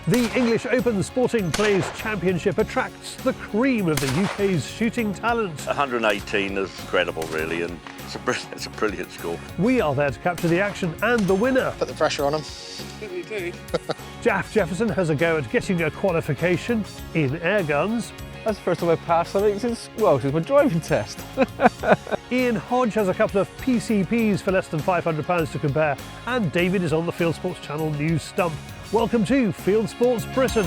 The English Open Sporting Clays Championship attracts the cream of the UK's shooting talent. 118 is incredible, really, and it's a brilliant score. We are there to capture the action and the winner. Put the pressure on them. You do. Jaf Jefferson has a go at getting a qualification in airguns. That's the first time I've passed something since my driving test. Ian Hodge has a couple of PCPs for less than £500 to compare, and David is on the Fieldsports Channel news stump. Welcome to Fieldsports Britain.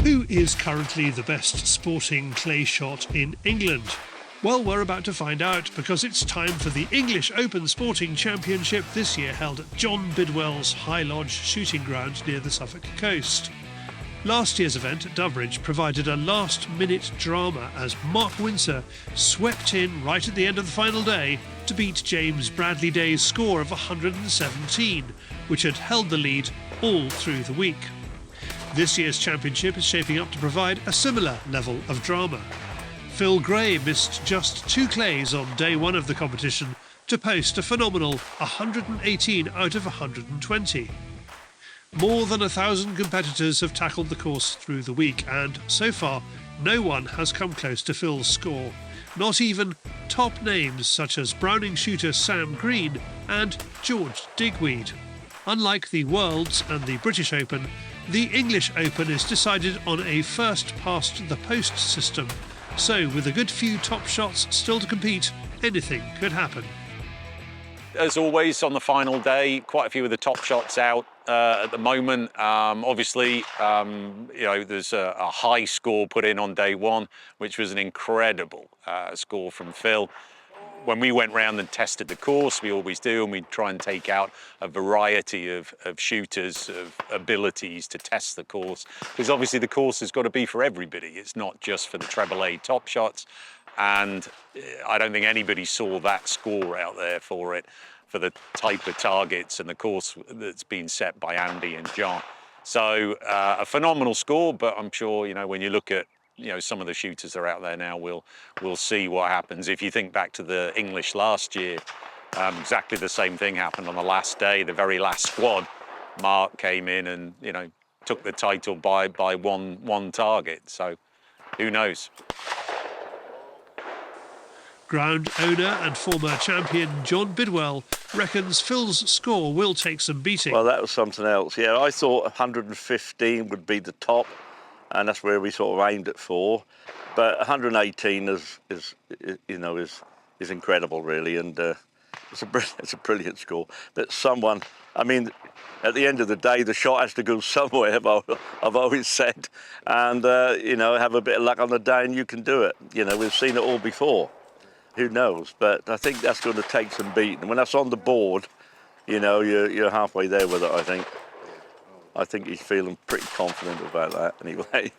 Who is currently the best sporting clay shot in England? Well, we're about to find out, because it's time for the English Open Sporting Championship, this year held at John Bidwell's High Lodge shooting ground near the Suffolk coast. Last year's event at Durbridge provided a last-minute drama as Mark Windsor swept in right at the end of the final day to beat James Bradley Day's score of 117, which had held the lead all through the week. This year's championship is shaping up to provide a similar level of drama. Phil Gray missed just 2 clays on day 1 of the competition to post a phenomenal 118 out of 120. More than 1,000 competitors have tackled the course through the week, and so far no one has come close to Phil's score. Not even top names such as Browning shooter Sam Green and George Digweed. Unlike the Worlds and the British Open, the English Open is decided on a first past the post system. So, with a good few top shots still to compete, anything could happen. As always, on the final day, quite a few of the top shots out at the moment. Obviously, there's a high score put in on day 1, which was an incredible score from Phil. When we went round and tested the course, we always do, and we try and take out a variety of shooters, of abilities to test the course, because obviously the course has got to be for everybody. It's not just for the treble A top shots, and I don't think anybody saw that score out there for it, for the type of targets and the course that's been set by Andy and John. So a phenomenal score, but I'm sure, when you look at some of the shooters that are out there now, we'll see what happens. If you think back to the English last year, exactly the same thing happened on the last day, the very last squad. Mark came in and took the title by one target. So who knows? Ground owner and former champion John Bidwell reckons Phil's score will take some beating. Well, that was something else. Yeah, I thought 115 would be the top, and that's where we sort of aimed it for. But 118 is incredible, really, and it's a brilliant score. But at the end of the day, the shot has to go somewhere, I've always said, and have a bit of luck on the day, and you can do it. We've seen it all before. Who knows? But I think that's going to take some beating. When that's on the board, you're halfway there with it, I think. I think he's feeling pretty confident about that anyway.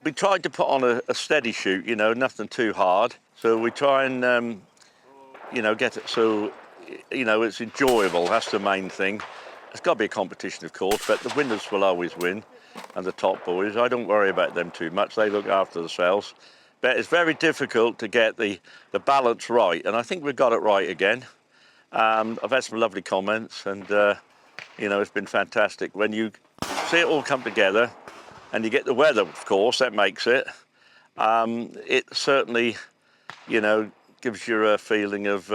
We tried to put on a steady shoot, nothing too hard. So we try and, get it so, it's enjoyable. That's the main thing. It's got to be a competition, of course, but the winners will always win, and the top boys. I don't worry about them too much. They look after themselves. But it's very difficult to get the balance right, and I think we've got it right again. I've had some lovely comments, and it's been fantastic. When you see it all come together, and you get the weather, of course, that makes it. It certainly, gives you a feeling of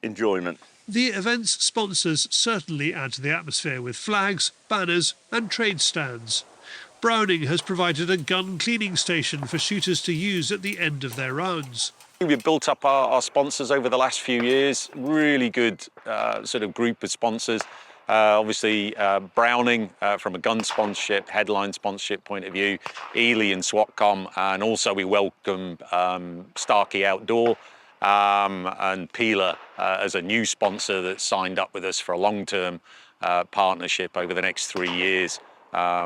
enjoyment. The event's sponsors certainly add to the atmosphere with flags, banners and trade stands. Browning has provided a gun cleaning station for shooters to use at the end of their rounds. We've built up our sponsors over the last few years. Really good sort of group of sponsors. Obviously, Browning from a gun sponsorship, headline sponsorship point of view, Ely and SWATCOM, and also we welcome Starkey Outdoor and Peeler as a new sponsor that's signed up with us for a long-term partnership over the next 3 years,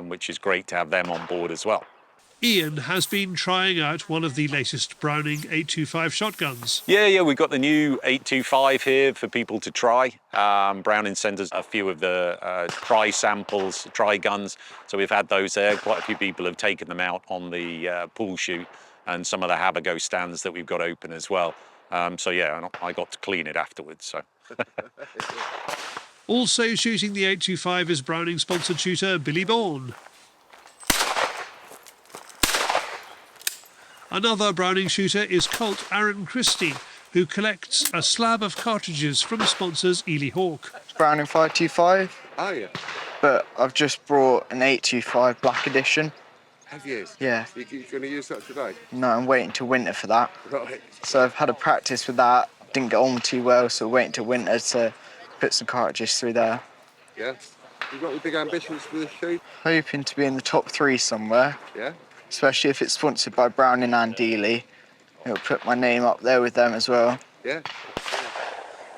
which is great to have them on board as well. Ian has been trying out one of the latest Browning 825 shotguns. Yeah, we've got the new 825 here for people to try. Browning sent us a few of the try samples, try guns, so we've had those there. Quite a few people have taken them out on the pool shoot and some of the Habago stands that we've got open as well. So yeah, and I got to clean it afterwards. So. Also shooting the 825 is Browning-sponsored shooter Billy Bourne. Another Browning shooter is Colt Aaron Christie, who collects a slab of cartridges from sponsors Ely Hawk. Browning 525. Oh yeah. But I've just brought an 825 Black Edition. Have you? Yeah. You're going to use that today? No, I'm waiting till winter for that. Right. So I've had a practice with that. Didn't get on too well, so waiting till winter to put some cartridges through there. Yeah. You've got any big ambitions for this shoot? Hoping to be in the top 3 somewhere. Yeah. Especially if it's sponsored by Browning and Ely. It'll put my name up there with them as well. Yeah.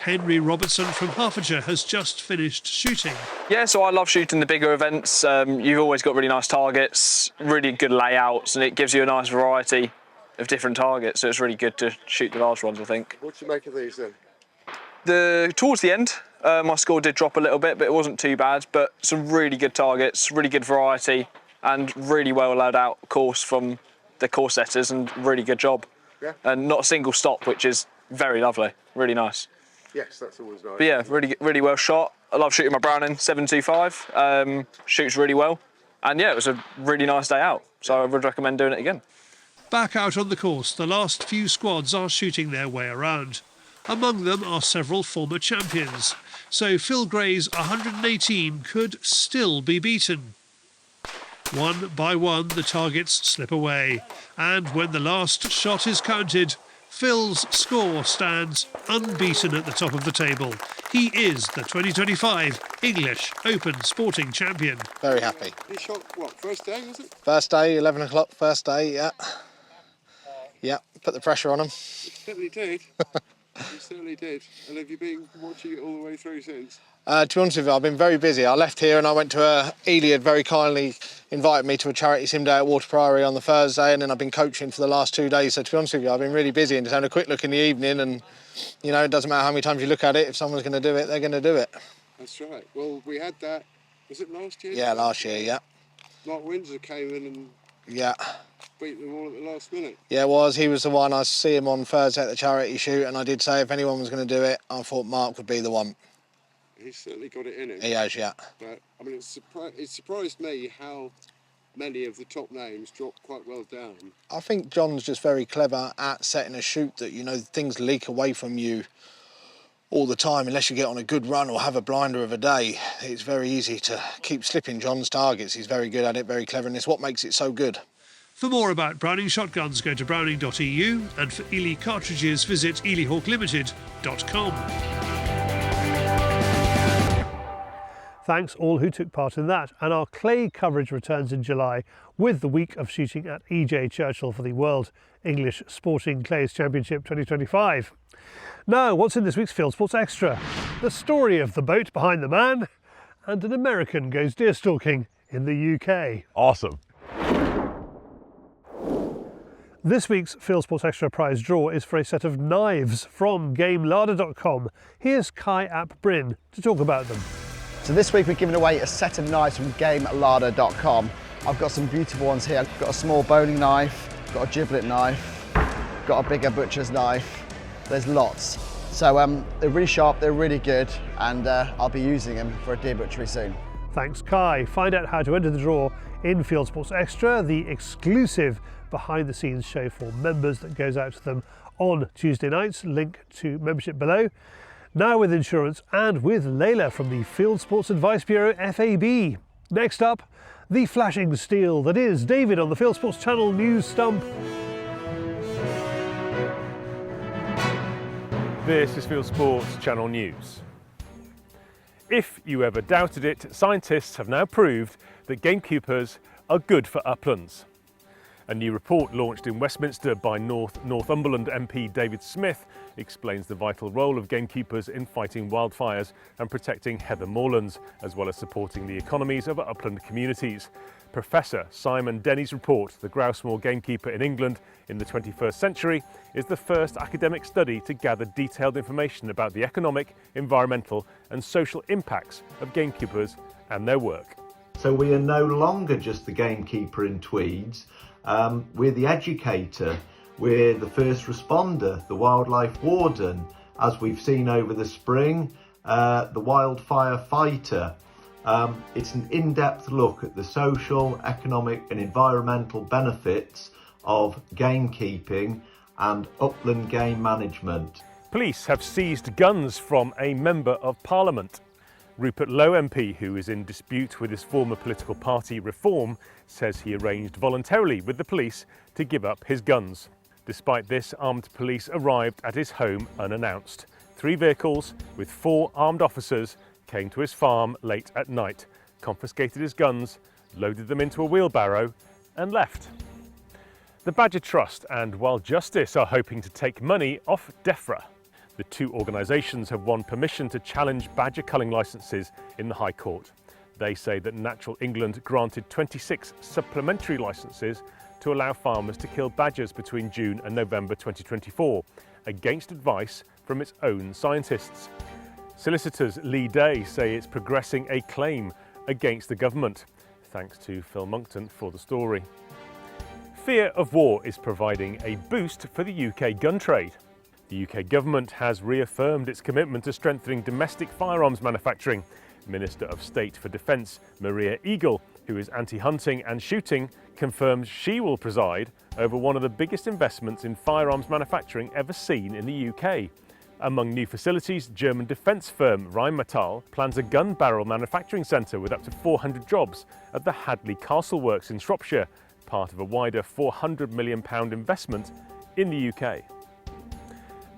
Henry Robertson from Hertfordshire has just finished shooting. Yeah, so I love shooting the bigger events. You've always got really nice targets, really good layouts, and it gives you a nice variety of different targets, so it's really good to shoot the large ones, I think. What do you make of these then? Towards the end, my score did drop a little bit, but it wasn't too bad, but some really good targets, really good variety, and really well laid out course from the course setters, and really good job. Yeah. And not a single stop, which is very lovely, really nice. Yes, that's always nice. But yeah, really well shot. I love shooting my Browning 725. Shoots really well. And yeah, it was a really nice day out. So I would recommend doing it again. Back out on the course, the last few squads are shooting their way around. Among them are several former champions. So Phil Gray's 118 could still be beaten. One by one, the targets slip away. And when the last shot is counted, Phil's score stands unbeaten at the top of the table. He is the 2025 English Open Sporting Champion. Very happy. You shot, what, first day, was it? First day, 11 o'clock, first day, yeah. Yeah, put the pressure on them. You certainly did. You certainly did. And have you been watching it all the way through since? To be honest with you, I've been very busy. I left here and I went to Ely had very kindly invited me to a charity sim day at Water Priory on the Thursday, and then I've been coaching for the last 2 days. So to be honest with you, I've been really busy and just having a quick look in the evening, and you know, it doesn't matter how many times you look at it, if someone's going to do it, they're going to do it. That's right. Well, we had that, was it last year? Yeah, last year, yeah. Mark Windsor came in and Yeah. beat them all at the last minute. Yeah, it was. He was the one. I see him on Thursday at the charity shoot, and I did say if anyone was going to do it, I thought Mark would be the one. He's certainly got it in him. He has, yeah. But, I mean, it surprised me how many of the top names dropped quite well down. I think John's just very clever at setting a shoot that, you know, things leak away from you all the time unless you get on a good run or have a blinder of a day. It's very easy to keep slipping John's targets. He's very good at it, very clever, and it's what makes it so good. For more about Browning shotguns, go to browning.eu, and for Ely cartridges, visit elyhawklimited.com. Thanks all who took part in that, and our clay coverage returns in July with the week of shooting at EJ Churchill for the World English Sporting Clays Championship 2025. Now, what's in this week's Fieldsports Extra? The story of the boat behind the man, and an American goes deer stalking in the UK. Awesome. This week's Fieldsports Extra prize draw is for a set of knives from GameLarder.com. Here's Kai Ap Bryn to talk about them. So this week we're giving away a set of knives from GameLarder.com. I've got some beautiful ones here. I've got a small boning knife, got a giblet knife, got a bigger butcher's knife. There's lots. So they're really sharp, they're really good, and I'll be using them for a deer butchery soon. Thanks, Kai. Find out how to enter the draw in Fieldsports Extra, the exclusive behind-the-scenes show for members that goes out to them on Tuesday nights. Link to membership below. Now with insurance and with Layla from the Fieldsports Advice Bureau, FAB. Next up, the flashing steel that is David on the Fieldsports Channel News Stump. This is Fieldsports Channel News. If you ever doubted it, scientists have now proved that gamekeepers are good for uplands. A new report launched in Westminster by Northumberland MP David Smith explains the vital role of gamekeepers in fighting wildfires and protecting heather moorlands, as well as supporting the economies of upland communities. Professor Simon Denny's report, The Grousemoor Gamekeeper in England in the 21st Century, is the first academic study to gather detailed information about the economic, environmental and social impacts of gamekeepers and their work. So we are no longer just the gamekeeper in tweeds. We're the educator, we're the first responder, the wildlife warden, as we've seen over the spring, the wildfire fighter. It's an in-depth look at the social, economic and environmental benefits of gamekeeping and upland game management. Police have seized guns from a Member of Parliament. Rupert Lowe MP, who is in dispute with his former political party Reform, says he arranged voluntarily with the police to give up his guns. Despite this, armed police arrived at his home unannounced. 3 vehicles with 4 armed officers came to his farm late at night, confiscated his guns, loaded them into a wheelbarrow and left. The Badger Trust and Wild Justice are hoping to take money off DEFRA. The 2 organisations have won permission to challenge badger culling licences in the High Court. They say that Natural England granted 26 supplementary licences to allow farmers to kill badgers between June and November 2024, against advice from its own scientists. Solicitors Lee Day say it's progressing a claim against the government. Thanks to Phil Monkton for the story. Fear of war is providing a boost for the UK gun trade. The UK government has reaffirmed its commitment to strengthening domestic firearms manufacturing. Minister of State for Defence Maria Eagle, who is anti-hunting and shooting, confirms she will preside over one of the biggest investments in firearms manufacturing ever seen in the UK. Among new facilities, German defence firm Rheinmetall plans a gun barrel manufacturing centre with up to 400 jobs at the Hadley Castle Works in Shropshire, part of a wider £400 million investment in the UK.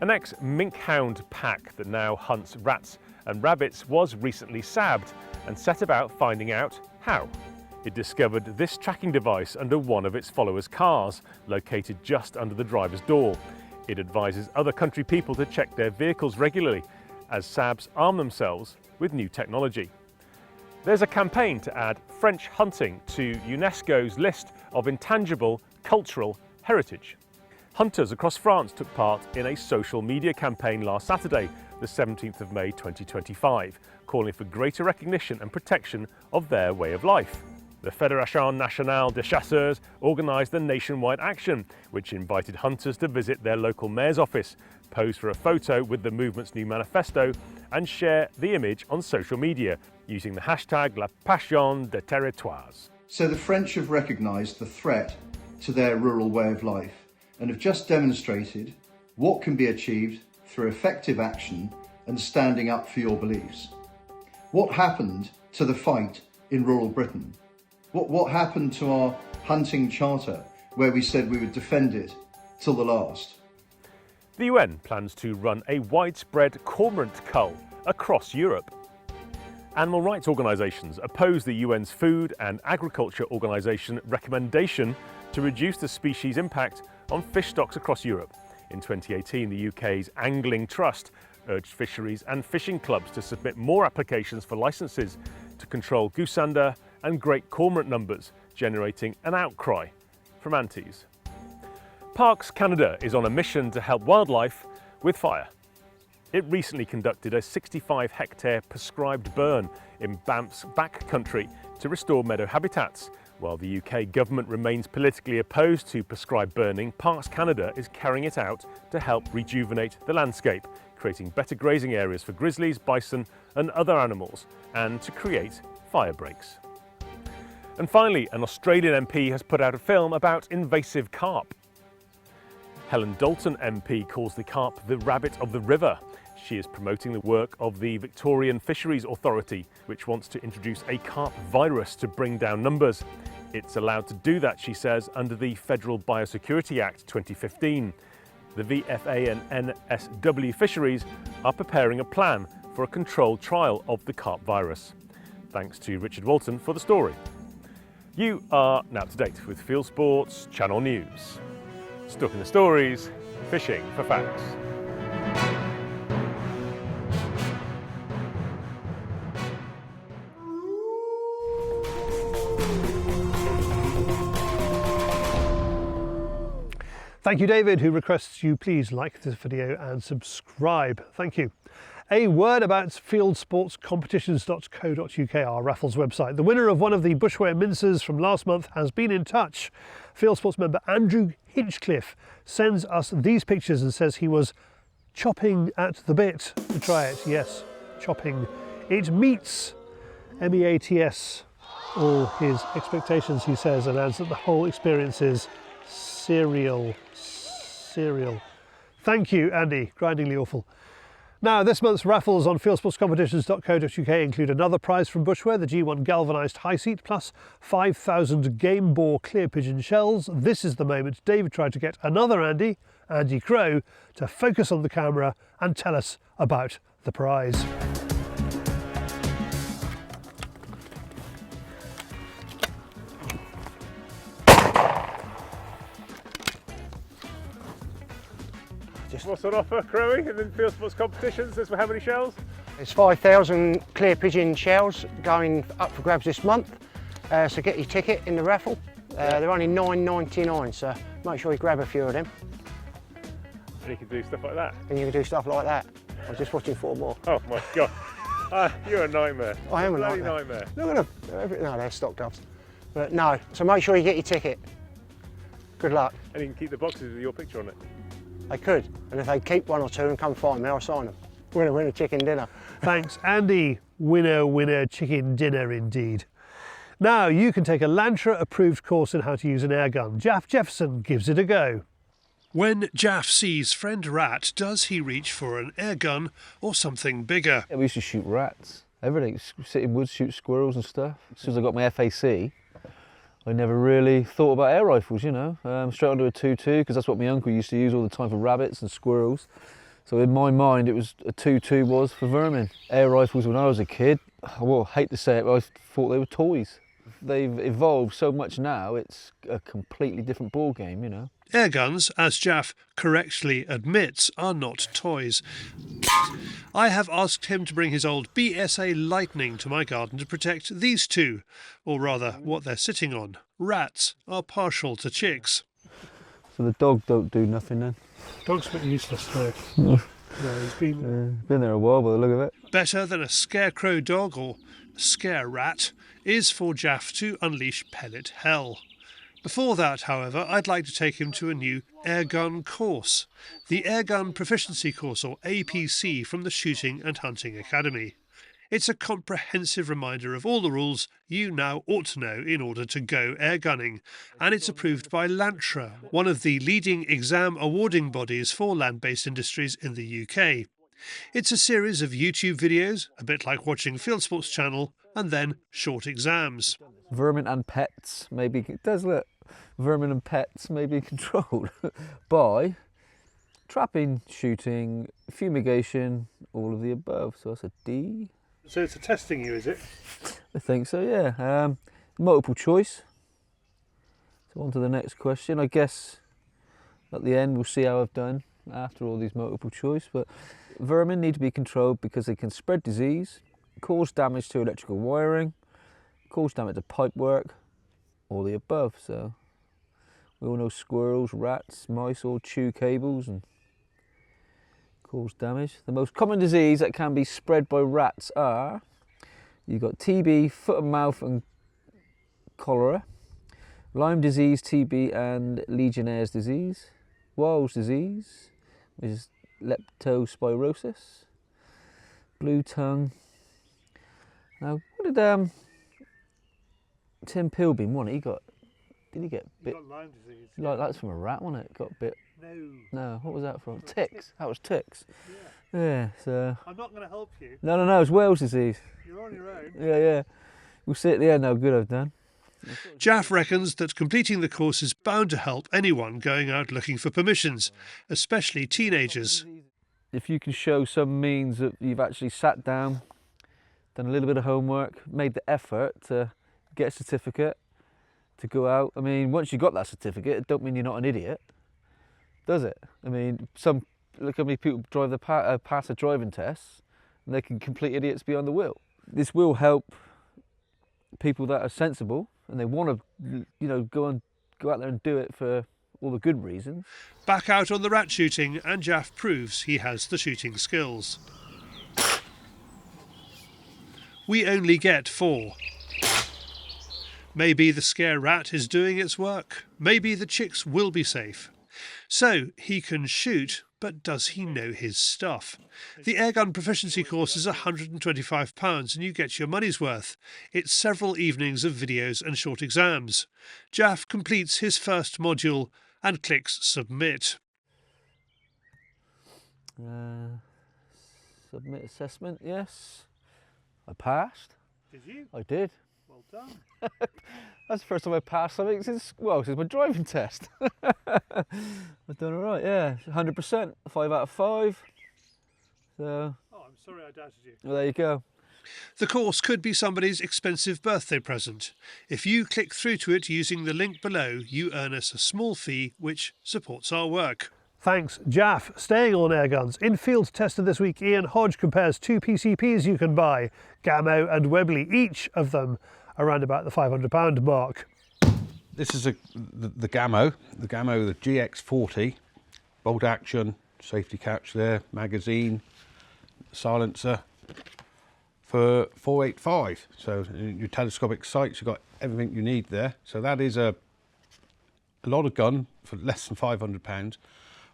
An ex-mink hound pack that now hunts rats and rabbits was recently sabbed and set about finding out how. It discovered this tracking device under one of its followers' cars, located just under the driver's door. It advises other country people to check their vehicles regularly, as SABs arm themselves with new technology. There's a campaign to add French hunting to UNESCO's list of intangible cultural heritage. Hunters across France took part in a social media campaign last Saturday, the 17th of May 2025, calling for greater recognition and protection of their way of life. The Fédération Nationale des Chasseurs organised a nationwide action, which invited hunters to visit their local mayor's office, pose for a photo with the movement's new manifesto, and share the image on social media, using the hashtag La Passion des Territoires. So the French have recognised the threat to their rural way of life and have just demonstrated what can be achieved through effective action and standing up for your beliefs. What happened to the fight in rural Britain? What happened to our hunting charter, where we said we would defend it till the last? The UN plans to run a widespread cormorant cull across Europe. Animal rights organisations oppose the UN's Food and Agriculture Organisation recommendation to reduce the species' impact on fish stocks across Europe. In 2018, the UK's Angling Trust urged fisheries and fishing clubs to submit more applications for licences to control goosander and great cormorant numbers, generating an outcry from antis. Parks Canada is on a mission to help wildlife with fire. It recently conducted a 65-hectare prescribed burn in Banff's backcountry to restore meadow habitats. While the UK government remains politically opposed to prescribed burning, Parks Canada is carrying it out to help rejuvenate the landscape, creating better grazing areas for grizzlies, bison and other animals, and to create fire breaks. And finally, an Australian MP has put out a film about invasive carp. Helen Dalton MP calls the carp the rabbit of the river. She is promoting the work of the Victorian Fisheries Authority, which wants to introduce a carp virus to bring down numbers. It's allowed to do that, she says, under the Federal Biosecurity Act 2015. The VFA and NSW Fisheries are preparing a plan for a controlled trial of the carp virus. Thanks to Richard Walton for the story. You are now up to date with Fieldsports Channel News. Stuck in the stories, fishing for facts. Thank you, David, who requests you please like this video and subscribe. Thank you. A word about fieldsportscompetitions.co.uk, our Raffles website. The winner of one of the bushwear mincers from last month has been in touch. Fieldsports member Andrew Hinchcliffe sends us these pictures and says he was chopping at the bit to try it. Yes, chopping. It meets, M-E-A-T-S, all his expectations, he says, and adds that the whole experience is cereal. Thank you, Andy. Grindingly awful. Now, this month's raffles on fieldsportscompetitions.co.uk include another prize from Bushwear, the G1 galvanised high seat, plus 5,000 Game Bore clear pigeon shells. This is the moment David tried to get another Andy Crow, to focus on the camera and tell us about the prize. What's on offer, Crowy, in the Fieldsports competitions? There's for how many shells? There's 5,000 clear pigeon shells going up for grabs this month, so get your ticket in the raffle. They're only $9.99, so make sure you grab a few of them. And you can do stuff like that? And you can do stuff like that. I was just watching 4 more. Oh my God, you're a nightmare. I am a nightmare. Look at them. No, they're stock doves. But no, so make sure you get your ticket. Good luck. And you can keep the boxes with your picture on it. They could, and if they keep 1 or 2 and come find me, I'll sign them. Winner, chicken dinner. Thanks, Andy. Winner, chicken dinner indeed. Now you can take a LANTRA-approved course in how to use an airgun. Jaf Jefferson gives it a go. When Jaf sees friend Rat, does he reach for an airgun or something bigger? Yeah, we used to shoot rats, everything. Sit in woods, shoot squirrels and stuff. As soon as I got my FAC, I never really thought about air rifles, you know. Straight onto a 2.2, because that's what my uncle used to use all the time for rabbits and squirrels. So in my mind, it was a 2.2 was for vermin. Air rifles, when I was a kid, I hate to say it, but I thought they were toys. They've evolved so much now, it's a completely different ball game, you know. Airguns, as Jaf correctly admits, are not toys. I have asked him to bring his old BSA Lightning to my garden to protect these two, or rather, what they're sitting on. Rats are partial to chicks. So the dog don't do nothing then? Dog's been useless though. No, he's been there a while by the look of it. Better than a scarecrow dog or scare rat is for Jaf to unleash pellet hell. Before that, however, I'd like to take him to a new airgun course, the Airgun Proficiency course, or APC, from the Shooting and Hunting Academy. It's a comprehensive reminder of all the rules you now ought to know in order to go airgunning, and it's approved by LANTRA, one of the leading exam awarding bodies for land-based industries in the UK. It's a series of YouTube videos, a bit like watching Fieldsports Channel, and then short exams. Vermin and pets, maybe, it does look. Vermin and pets may be controlled by trapping, shooting, fumigation, all of the above. So that's a D. So it's a testing you, is it? I think so, yeah. Multiple choice. So on to the next question. I guess at the end we'll see how I've done after all these multiple choice. But vermin need to be controlled because they can spread disease, cause damage to electrical wiring, cause damage to pipework, all the above. So we all know squirrels, rats, mice all chew cables and cause damage. The most common disease that can be spread by rats are, you've got TB, foot and mouth and cholera, Lyme disease, TB and Legionnaire's disease, Weil's disease, which is leptospirosis, blue tongue. Now, what did Tim Pilbeam want? He got, did he get bit? He got Lyme disease. Like that's from a rat, wasn't it? Got a bit. No, what was that from? Ticks. That was ticks. Yeah, so. I'm not going to help you. No, it's Weil's disease. You're on your own. Yeah. We'll see at the end how good I've done. Jaf reckons that completing the course is bound to help anyone going out looking for permissions, especially teenagers. If you can show some means that you've actually sat down, done a little bit of homework, made the effort to get a certificate, to go out. I mean, once you got that certificate, it don't mean you're not an idiot, does it? I mean, look how many people drive the pass a driving test and they can complete idiots behind the wheel. This will help people that are sensible and they want to, you know, go out there and do it for all the good reasons. Back out on the rat shooting, and Jaf proves he has the shooting skills. We only get 4. Maybe the scare rat is doing its work. Maybe the chicks will be safe. So he can shoot, but does he know his stuff? The Airgun Proficiency course is £125 and you get your money's worth. It's several evenings of videos and short exams. Jaf completes his first module and clicks Submit. Submit assessment, yes. I passed. Did you? I did. Well done. That's the first time I passed something since my driving test. I've done all right, yeah. 100%, 5 out of 5. So. Oh, I'm sorry I doubted you. Well, there you go. The course could be somebody's expensive birthday present. If you click through to it using the link below, you earn us a small fee which supports our work. Thanks, Jaf. Staying on airguns, in field tested this week, Ian Hodge compares 2 PCPs you can buy, Gamo and Webley, each of them around about the £500 mark. This is the Gamo, the GX40, bolt action, safety catch there, magazine, silencer for $485. So in your telescopic sights, you've got everything you need there. So that is a lot of gun for less than £500.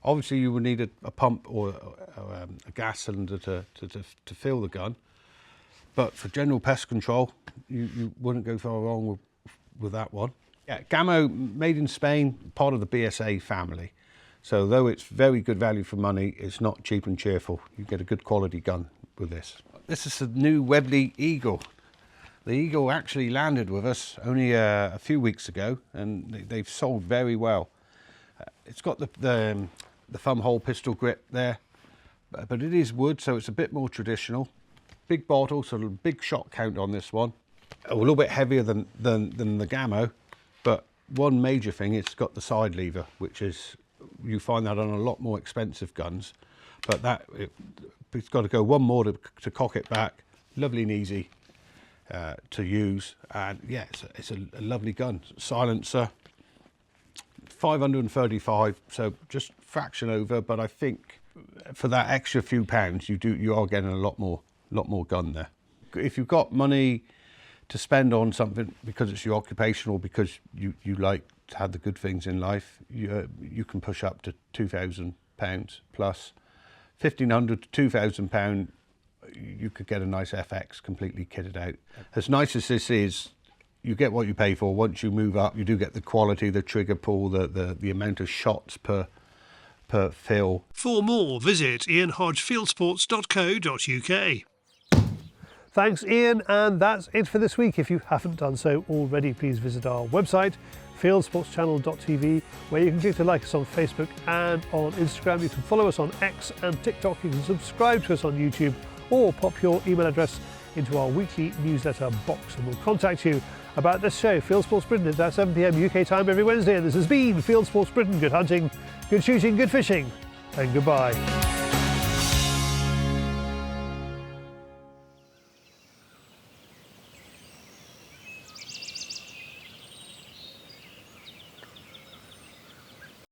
Obviously, you would need a pump or a gas cylinder to fill the gun. But for general pest control, you wouldn't go far wrong with that one. Yeah, Gamo, made in Spain, part of the BSA family. So though it's very good value for money, it's not cheap and cheerful. You get a good quality gun with this. This is the new Webley Eagle. The Eagle actually landed with us only a few weeks ago, and they've sold very well. It's got the thumb hole pistol grip there, but it is wood, so it's a bit more traditional. Big bottle, so a big shot count on this one. A little bit heavier than the Gamo, but one major thing, it's got the side lever, which is, you find that on a lot more expensive guns, but it's got to go one more to cock it back. Lovely and easy to use, and yeah, it's a lovely gun. Silencer, 535, so just fraction over, but I think for that extra few pounds, you are getting a lot more gun there. If you've got money to spend on something because it's your occupation or because you like to have the good things in life, you can push up to £2,000 plus. £1,500 to £2,000, you could get a nice FX completely kitted out. As nice as this is, you get what you pay for. Once you move up, you do get the quality, the trigger pull, the amount of shots per fill. For more, visit ianhodgefieldsports.co.uk. Thanks, Ian, and that's it for this week. If you haven't done so already, please visit our website, fieldsportschannel.tv, where you can click to like us on Facebook and on Instagram. You can follow us on X and TikTok. You can subscribe to us on YouTube or pop your email address into our weekly newsletter box and we'll contact you about this show. Fieldsports Britain is at 7 PM UK time every Wednesday, and this has been Fieldsports Britain. Good hunting, good shooting, good fishing, and goodbye.